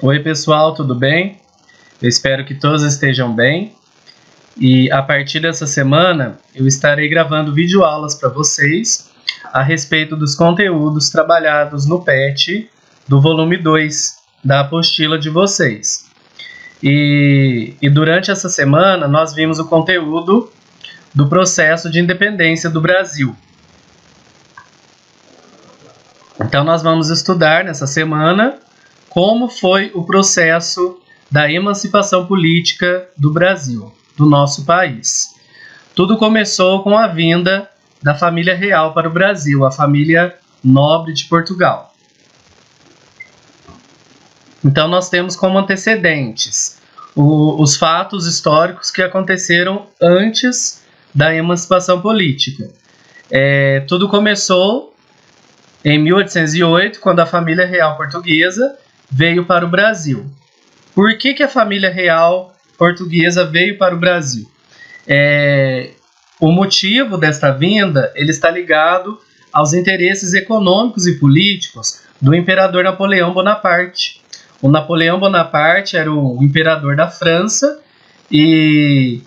Oi pessoal, tudo bem? Eu espero que todos estejam bem. E a partir dessa semana eu estarei gravando videoaulas para vocês a respeito dos conteúdos trabalhados no PET do volume 2 da apostila de vocês. E durante essa semana nós vimos o conteúdo do processo de independência do Brasil. Então nós vamos estudar nessa semana como foi o processo da emancipação política do Brasil, do nosso país. Tudo começou com a vinda da família real para o Brasil, a família nobre de Portugal. Então nós temos como antecedentes os fatos históricos que aconteceram antes da emancipação política. Tudo começou em 1808, quando a família real portuguesa veio para o Brasil. Por que a família real portuguesa veio para o Brasil? O motivo desta vinda ele está ligado aos interesses econômicos e políticos do imperador Napoleão Bonaparte. O Napoleão Bonaparte era o imperador da França e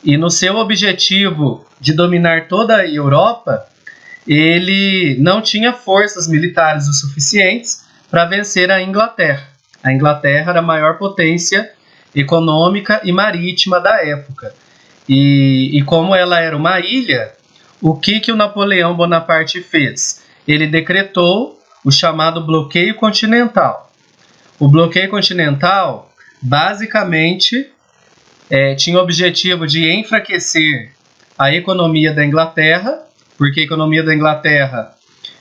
no seu objetivo de dominar toda a Europa, ele não tinha forças militares o suficientes para vencer a Inglaterra. A Inglaterra era a maior potência econômica e marítima da época. E como ela era uma ilha, o que o Napoleão Bonaparte fez? Ele decretou o chamado bloqueio continental. O bloqueio continental, basicamente, tinha o objetivo de enfraquecer a economia da Inglaterra, porque a economia da Inglaterra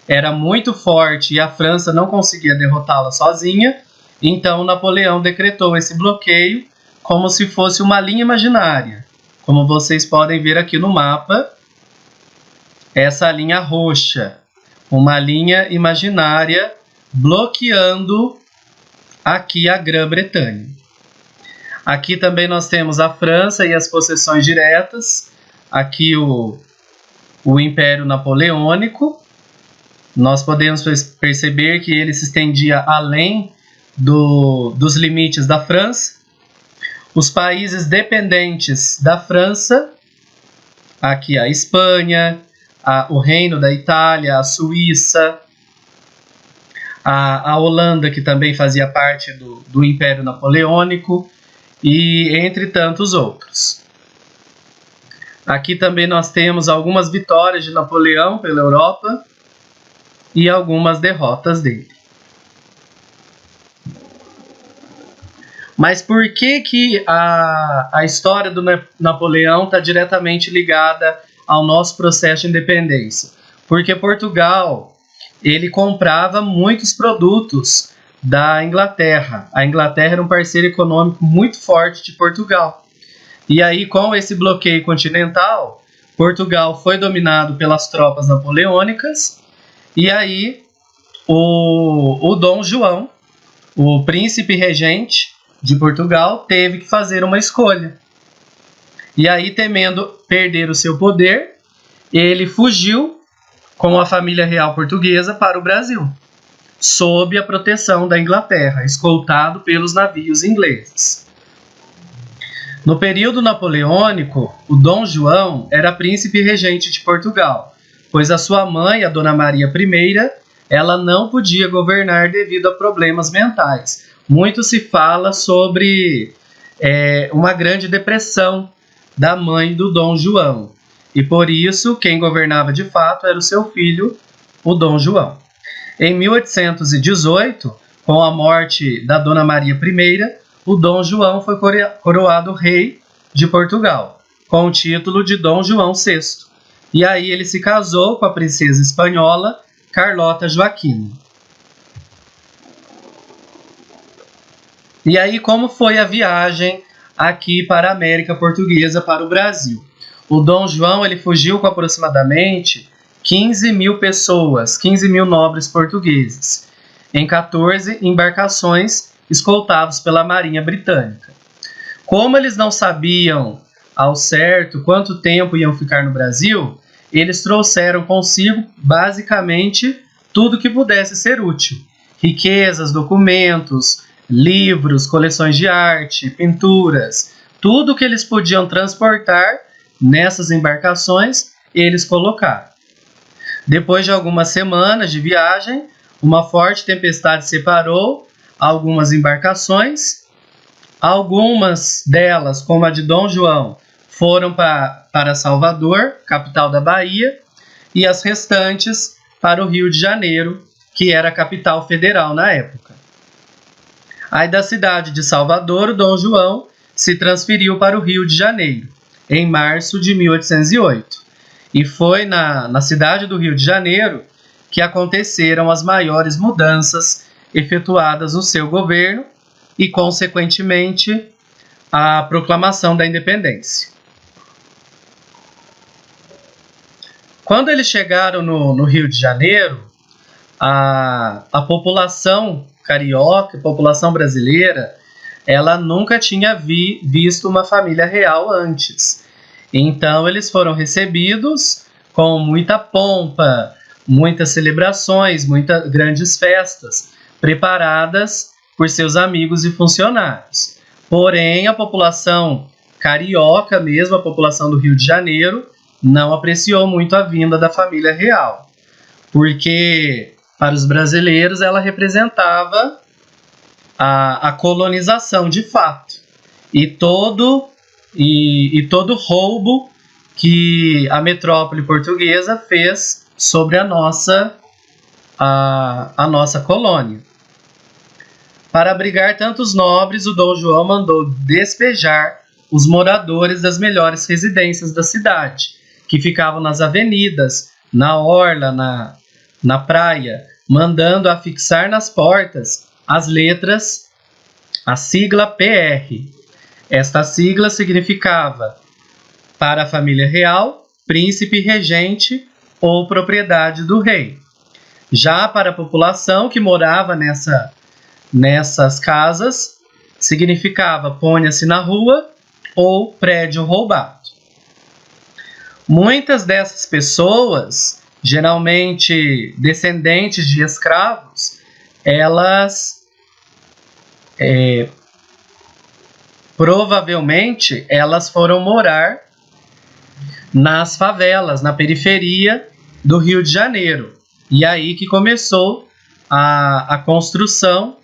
era muito forte e a França não conseguia derrotá-la sozinha. Então Napoleão decretou esse bloqueio como se fosse uma linha imaginária. Como vocês podem ver aqui no mapa, essa linha roxa, uma linha imaginária bloqueando aqui a Grã-Bretanha. Aqui também nós temos a França e as possessões diretas, aqui o Império Napoleônico. Nós podemos perceber que ele se estendia além dos limites da França. Os países dependentes da França, aqui a Espanha, o Reino da Itália, a Suíça, a Holanda, que também fazia parte do Império Napoleônico, e entre tantos outros. Aqui também nós temos algumas vitórias de Napoleão pela Europa e algumas derrotas dele. Mas por que a história do Napoleão está diretamente ligada ao nosso processo de independência? Porque Portugal ele comprava muitos produtos da Inglaterra. A Inglaterra era um parceiro econômico muito forte de Portugal. E aí, com esse bloqueio continental, Portugal foi dominado pelas tropas napoleônicas. E aí, o Dom João, o príncipe regente de Portugal, teve que fazer uma escolha. E aí, temendo perder o seu poder, ele fugiu com a família real portuguesa para o Brasil, sob a proteção da Inglaterra, escoltado pelos navios ingleses. No período napoleônico, o Dom João era príncipe regente de Portugal, pois a sua mãe, a Dona Maria I, ela não podia governar devido a problemas mentais. Muito se fala sobre uma grande depressão da mãe do Dom João. E por isso, quem governava de fato era o seu filho, o Dom João. Em 1818, com a morte da Dona Maria I, o Dom João foi coroado rei de Portugal, com o título de Dom João VI. E aí ele se casou com a princesa espanhola Carlota Joaquina. E aí como foi a viagem aqui para a América Portuguesa, para o Brasil? O Dom João ele fugiu com aproximadamente 15 mil pessoas, 15 mil nobres portugueses, em 14 embarcações escoltados pela Marinha Britânica. Como eles não sabiam ao certo quanto tempo iam ficar no Brasil, eles trouxeram consigo basicamente tudo que pudesse ser útil: riquezas, documentos, livros, coleções de arte, pinturas, tudo que eles podiam transportar nessas embarcações, eles colocaram. Depois de algumas semanas de viagem, uma forte tempestade separou algumas embarcações. Algumas delas, como a de Dom João, foram para Salvador, capital da Bahia, e as restantes para o Rio de Janeiro, que era a capital federal na época. Aí da cidade de Salvador, o Dom João se transferiu para o Rio de Janeiro, em março de 1808. E foi na cidade do Rio de Janeiro que aconteceram as maiores mudanças efetuadas no seu governo e, consequentemente, a proclamação da independência. Quando eles chegaram no Rio de Janeiro, a população carioca, a população brasileira, ela nunca tinha visto uma família real antes. Então, eles foram recebidos com muita pompa, muitas celebrações, muitas grandes festas, preparadas por seus amigos e funcionários. Porém, a população carioca mesmo, a população do Rio de Janeiro, não apreciou muito a vinda da família real, porque para os brasileiros ela representava a colonização de fato e todo roubo que a metrópole portuguesa fez sobre a nossa colônia. Para abrigar tantos nobres, o Dom João mandou despejar os moradores das melhores residências da cidade, que ficavam nas avenidas, na orla, na praia, mandando afixar nas portas as letras, a sigla PR. Esta sigla significava, para a família real, príncipe regente ou propriedade do rei. Já para a população que morava nessas casas, significava ponha-se na rua ou prédio roubado. Muitas dessas pessoas, geralmente descendentes de escravos, provavelmente elas foram morar nas favelas, na periferia do Rio de Janeiro. E aí que começou a construção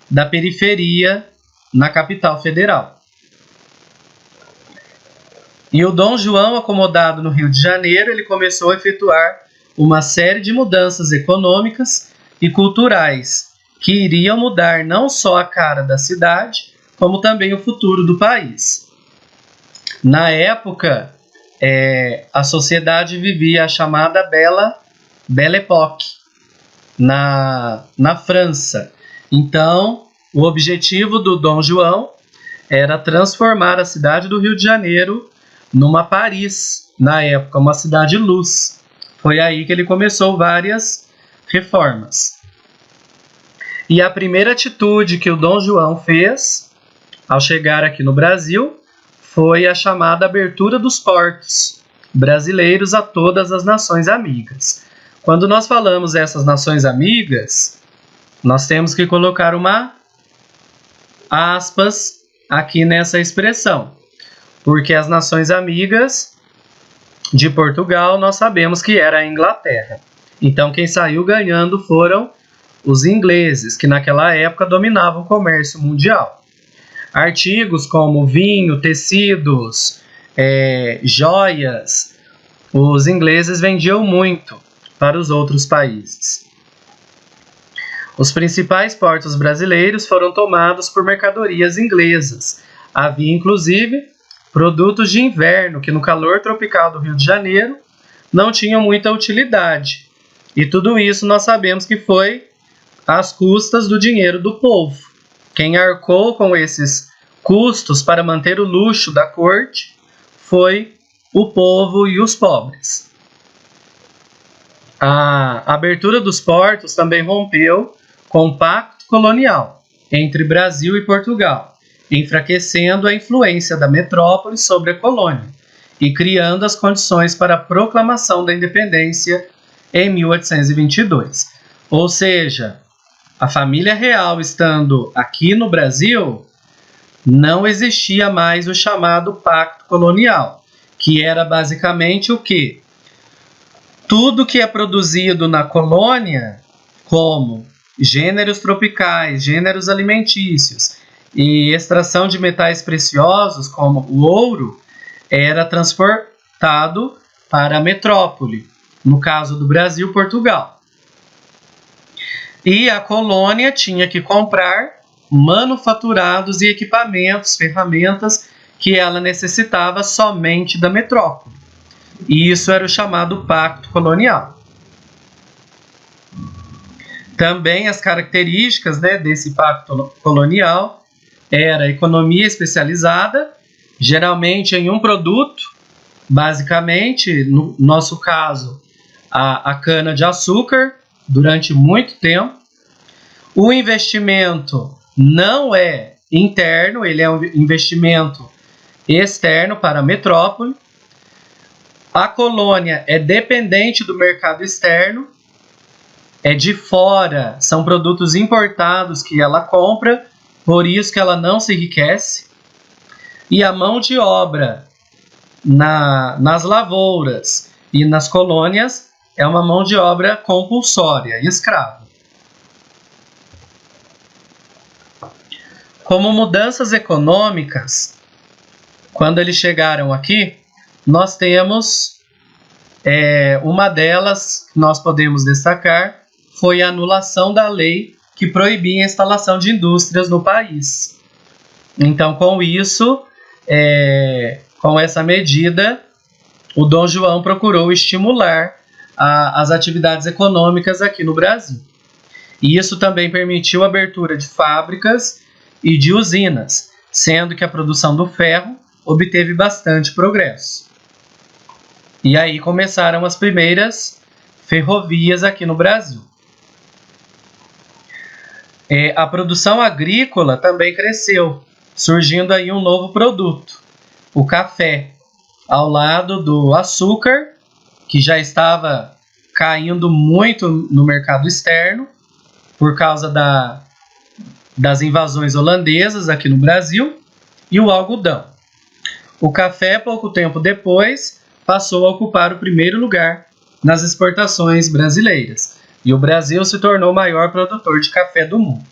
da periferia na capital federal. E o Dom João, acomodado no Rio de Janeiro, ele começou a efetuar uma série de mudanças econômicas e culturais que iriam mudar não só a cara da cidade, como também o futuro do país. Na época, a sociedade vivia a chamada Belle Époque, na França. Então, o objetivo do Dom João era transformar a cidade do Rio de Janeiro numa Paris, na época, uma cidade-luz. Foi aí que ele começou várias reformas. E a primeira atitude que o Dom João fez, ao chegar aqui no Brasil, foi a chamada abertura dos portos brasileiros a todas as nações amigas. Quando nós falamos dessas nações amigas, nós temos que colocar uma aspas aqui nessa expressão, porque as nações amigas de Portugal nós sabemos que era a Inglaterra. Então quem saiu ganhando foram os ingleses, que naquela época dominavam o comércio mundial. Artigos como vinho, tecidos, joias, os ingleses vendiam muito para os outros países. Os principais portos brasileiros foram tomados por mercadorias inglesas. Havia inclusive produtos de inverno que no calor tropical do Rio de Janeiro não tinham muita utilidade. E tudo isso nós sabemos que foi às custas do dinheiro do povo. Quem arcou com esses custos para manter o luxo da corte foi o povo e os pobres. A abertura dos portos também rompeu com o pacto colonial entre Brasil e Portugal, enfraquecendo a influência da metrópole sobre a colônia e criando as condições para a proclamação da independência em 1822. Ou seja, a família real estando aqui no Brasil, não existia mais o chamado pacto colonial, que era basicamente o quê? Tudo que é produzido na colônia, como gêneros tropicais, gêneros alimentícios e extração de metais preciosos, como o ouro, era transportado para a metrópole, no caso do Brasil, Portugal. E a colônia tinha que comprar manufaturados e equipamentos, ferramentas que ela necessitava somente da metrópole. E isso era o chamado pacto colonial. Também as características, né, desse pacto colonial era a economia especializada, geralmente em um produto, basicamente, no nosso caso, a cana-de-açúcar, durante muito tempo. O investimento não é interno, ele é um investimento externo para a metrópole. A colônia é dependente do mercado externo, é de fora, são produtos importados que ela compra, por isso que ela não se enriquece. E a mão de obra nas lavouras e nas colônias é uma mão de obra compulsória, escrava. Como mudanças econômicas, quando eles chegaram aqui, nós temos uma delas que nós podemos destacar, foi a anulação da lei que proibia a instalação de indústrias no país. Então, com isso, com essa medida, o Dom João procurou estimular as atividades econômicas aqui no Brasil. E isso também permitiu a abertura de fábricas e de usinas, sendo que a produção do ferro obteve bastante progresso. E aí começaram as primeiras ferrovias aqui no Brasil. A produção agrícola também cresceu, surgindo aí um novo produto, o café, ao lado do açúcar, que já estava caindo muito no mercado externo, por causa das invasões holandesas aqui no Brasil, e o algodão. O café, pouco tempo depois, passou a ocupar o primeiro lugar nas exportações brasileiras, e o Brasil se tornou o maior produtor de café do mundo.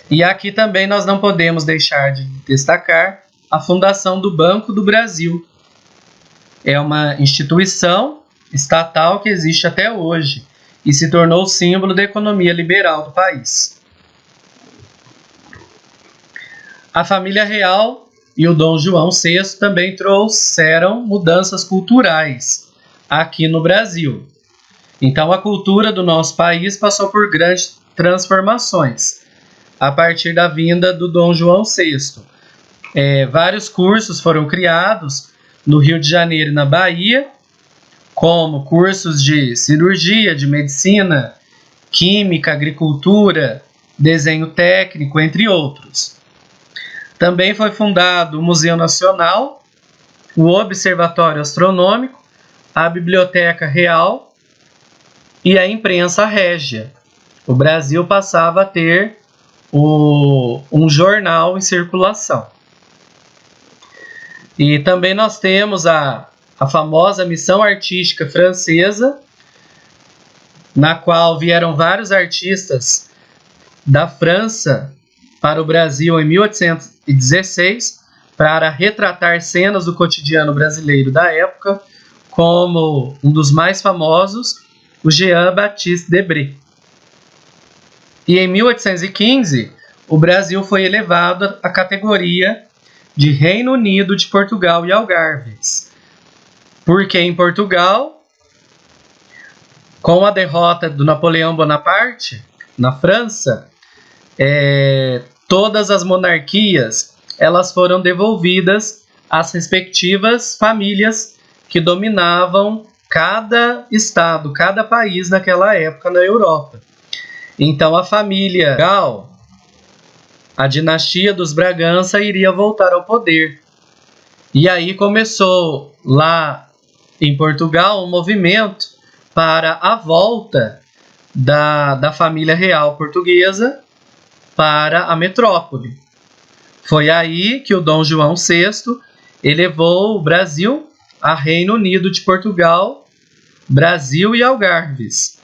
E aqui também nós não podemos deixar de destacar a fundação do Banco do Brasil. É uma instituição estatal que existe até hoje e se tornou o símbolo da economia liberal do país. A família real e o Dom João VI também trouxeram mudanças culturais aqui no Brasil. Então a cultura do nosso país passou por grandes transformações a partir da vinda do Dom João VI. Vários cursos foram criados no Rio de Janeiro e na Bahia, como cursos de cirurgia, de medicina, química, agricultura, desenho técnico, entre outros. Também foi fundado o Museu Nacional, o Observatório Astronômico, a Biblioteca Real e a Imprensa Régia. O Brasil passava a ter um jornal em circulação. E também nós temos a famosa Missão Artística Francesa, na qual vieram vários artistas da França para o Brasil em 1816 para retratar cenas do cotidiano brasileiro da época, como um dos mais famosos, o Jean-Baptiste Debré. E em 1815, o Brasil foi elevado à categoria de Reino Unido de Portugal e Algarves, porque em Portugal, com a derrota do Napoleão Bonaparte na França, todas as monarquias elas foram devolvidas às respectivas famílias que dominavam cada estado, cada país naquela época na Europa. Então a família real, a dinastia dos Bragança, iria voltar ao poder. E aí começou lá em Portugal um movimento para a volta da família real portuguesa para a metrópole. Foi aí que o Dom João VI elevou o Brasil a Reino Unido de Portugal, Brasil e Algarves.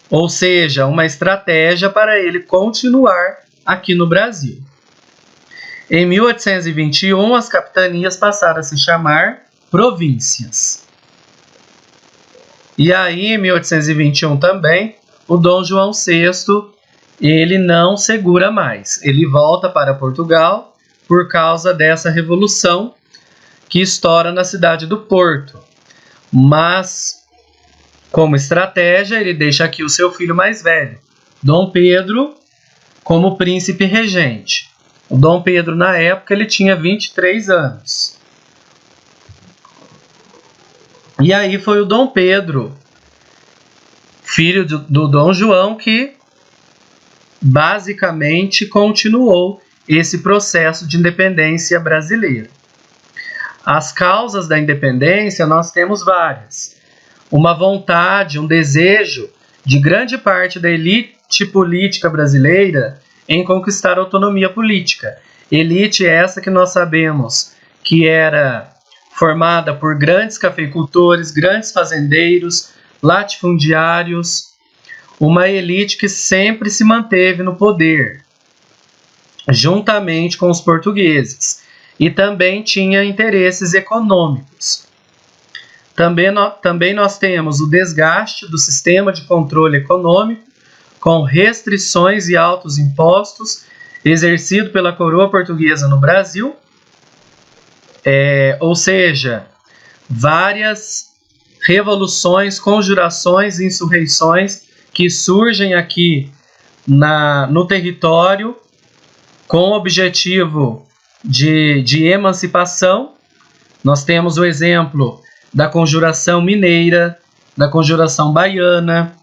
Ou seja, uma estratégia para ele continuar aqui no Brasil. Em 1821, as capitanias passaram a se chamar províncias. E aí, em 1821 também, o Dom João VI, ele não segura mais. Ele volta para Portugal por causa dessa revolução que estoura na cidade do Porto. Mas, como estratégia, ele deixa aqui o seu filho mais velho, Dom Pedro, como príncipe regente. O Dom Pedro, na época, ele tinha 23 anos. E aí foi o Dom Pedro, filho do Dom João, que basicamente continuou esse processo de independência brasileira. As causas da independência nós temos várias. Uma vontade, um desejo de grande parte da elite política brasileira em conquistar a autonomia política. Elite essa que nós sabemos que era formada por grandes cafeicultores, grandes fazendeiros, latifundiários, uma elite que sempre se manteve no poder, juntamente com os portugueses, e também tinha interesses econômicos. Também nós temos o desgaste do sistema de controle econômico, com restrições e altos impostos exercido pela coroa portuguesa no Brasil, ou seja, várias revoluções, conjurações e insurreições que surgem aqui no território com o objetivo de emancipação. Nós temos o exemplo da Conjuração Mineira, da Conjuração Baiana,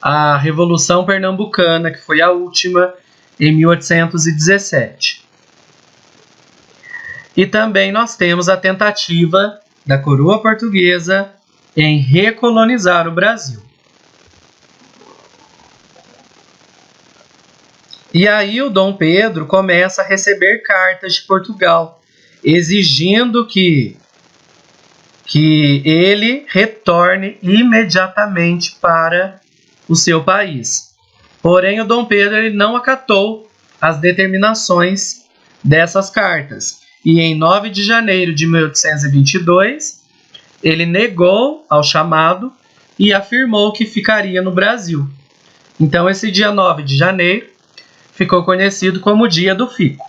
a Revolução Pernambucana, que foi a última, em 1817. E também nós temos a tentativa da coroa portuguesa em recolonizar o Brasil. E aí o Dom Pedro começa a receber cartas de Portugal, exigindo que ele retorne imediatamente para o seu país. Porém, o Dom Pedro ele não acatou as determinações dessas cartas. E em 9 de janeiro de 1822, ele negou ao chamado e afirmou que ficaria no Brasil. Então, esse dia 9 de janeiro ficou conhecido como o Dia do Fico.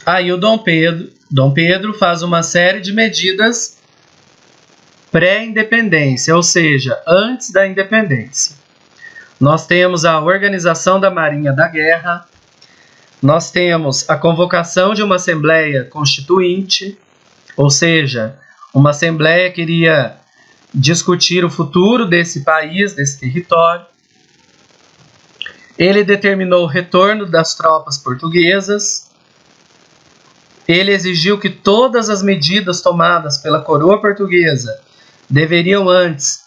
Aí o Dom Pedro faz uma série de medidas pré-independência, ou seja, antes da independência. Nós temos a organização da Marinha da Guerra, nós temos a convocação de uma Assembleia Constituinte, ou seja, uma Assembleia que iria discutir o futuro desse país, desse território. Ele determinou o retorno das tropas portuguesas. Ele exigiu que todas as medidas tomadas pela coroa portuguesa deveriam antes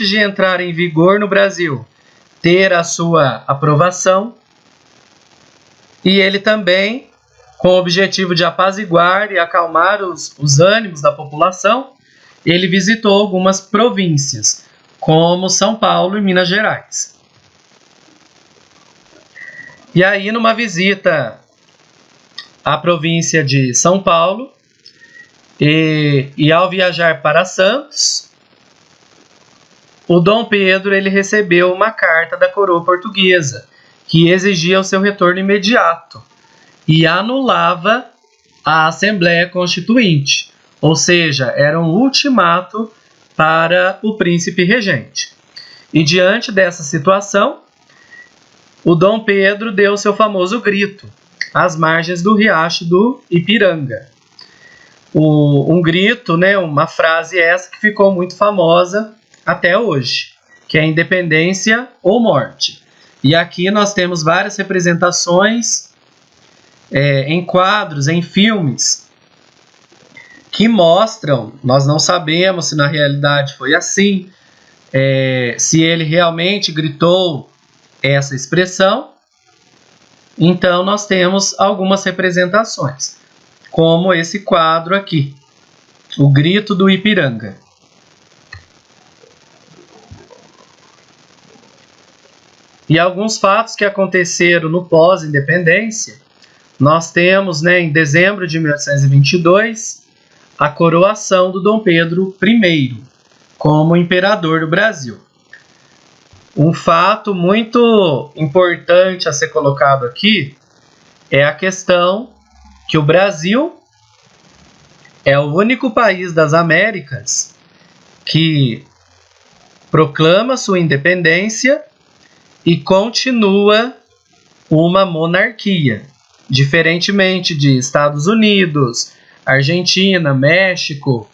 de entrar em vigor no Brasil, ter a sua aprovação. E ele também, com o objetivo de apaziguar e acalmar os ânimos da população, ele visitou algumas províncias, como São Paulo e Minas Gerais. E aí, numa visita à província de São Paulo, e ao viajar para Santos, o Dom Pedro ele recebeu uma carta da coroa portuguesa, que exigia o seu retorno imediato e anulava a Assembleia Constituinte, ou seja, era um ultimato para o príncipe regente. E diante dessa situação, o Dom Pedro deu seu famoso grito às margens do riacho do Ipiranga. Um grito, uma frase essa que ficou muito famosa até hoje, que é independência ou morte. E aqui nós temos várias representações em quadros, em filmes, que mostram, nós não sabemos se na realidade foi assim, se ele realmente gritou essa expressão. Então nós temos algumas representações, como esse quadro aqui, o Grito do Ipiranga. E alguns fatos que aconteceram no pós-independência, nós temos, em dezembro de 1822, a coroação do Dom Pedro I como imperador do Brasil. Um fato muito importante a ser colocado aqui é a questão que o Brasil é o único país das Américas que proclama sua independência e continua uma monarquia, diferentemente de Estados Unidos, Argentina, México,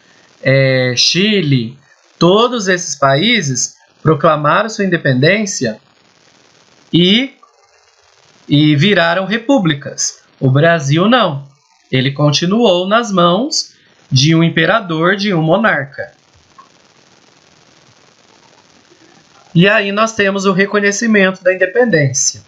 Chile. Todos esses países proclamaram sua independência e viraram repúblicas. O Brasil não. Ele continuou nas mãos de um imperador, de um monarca. E aí nós temos o reconhecimento da independência.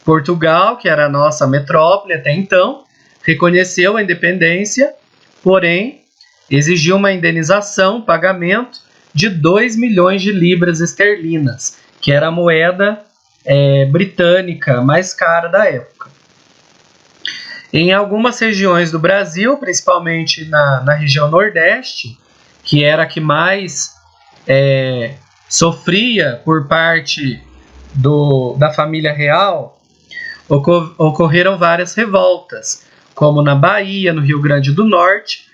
Portugal, que era a nossa metrópole até então, reconheceu a independência, porém exigiu uma indenização, pagamento de 2 milhões de libras esterlinas, que era a moeda britânica mais cara da época. Em algumas regiões do Brasil, principalmente na região Nordeste, que era a que mais sofria por parte da família real, ocorreram várias revoltas, como na Bahia, no Rio Grande do Norte,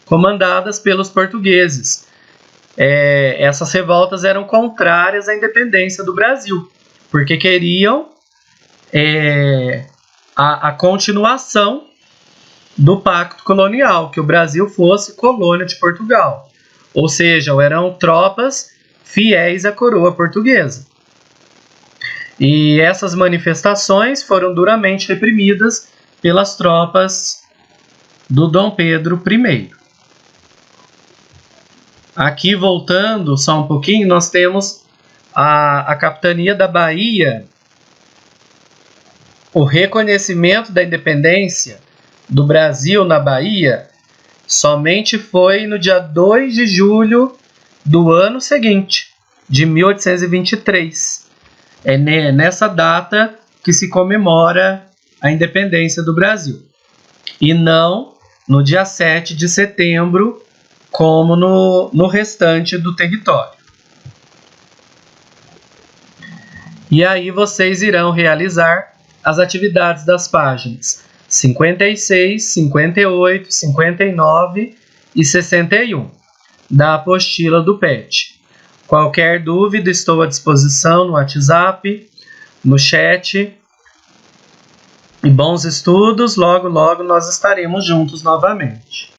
comandadas pelos portugueses. Essas revoltas eram contrárias à independência do Brasil, porque queriam a continuação do pacto colonial, que o Brasil fosse colônia de Portugal. Ou seja, eram tropas fiéis à coroa portuguesa. E essas manifestações foram duramente reprimidas pelas tropas do Dom Pedro I. Aqui, voltando só um pouquinho, nós temos a capitania da Bahia. O reconhecimento da independência do Brasil na Bahia somente foi no dia 2 de julho do ano seguinte, de 1823. É nessa data que se comemora a independência do Brasil. E não no dia 7 de setembro, como no restante do território. E aí vocês irão realizar as atividades das páginas 56, 58, 59 e 61 da apostila do PET. Qualquer dúvida, estou à disposição no WhatsApp, no chat. E bons estudos, logo logo nós estaremos juntos novamente.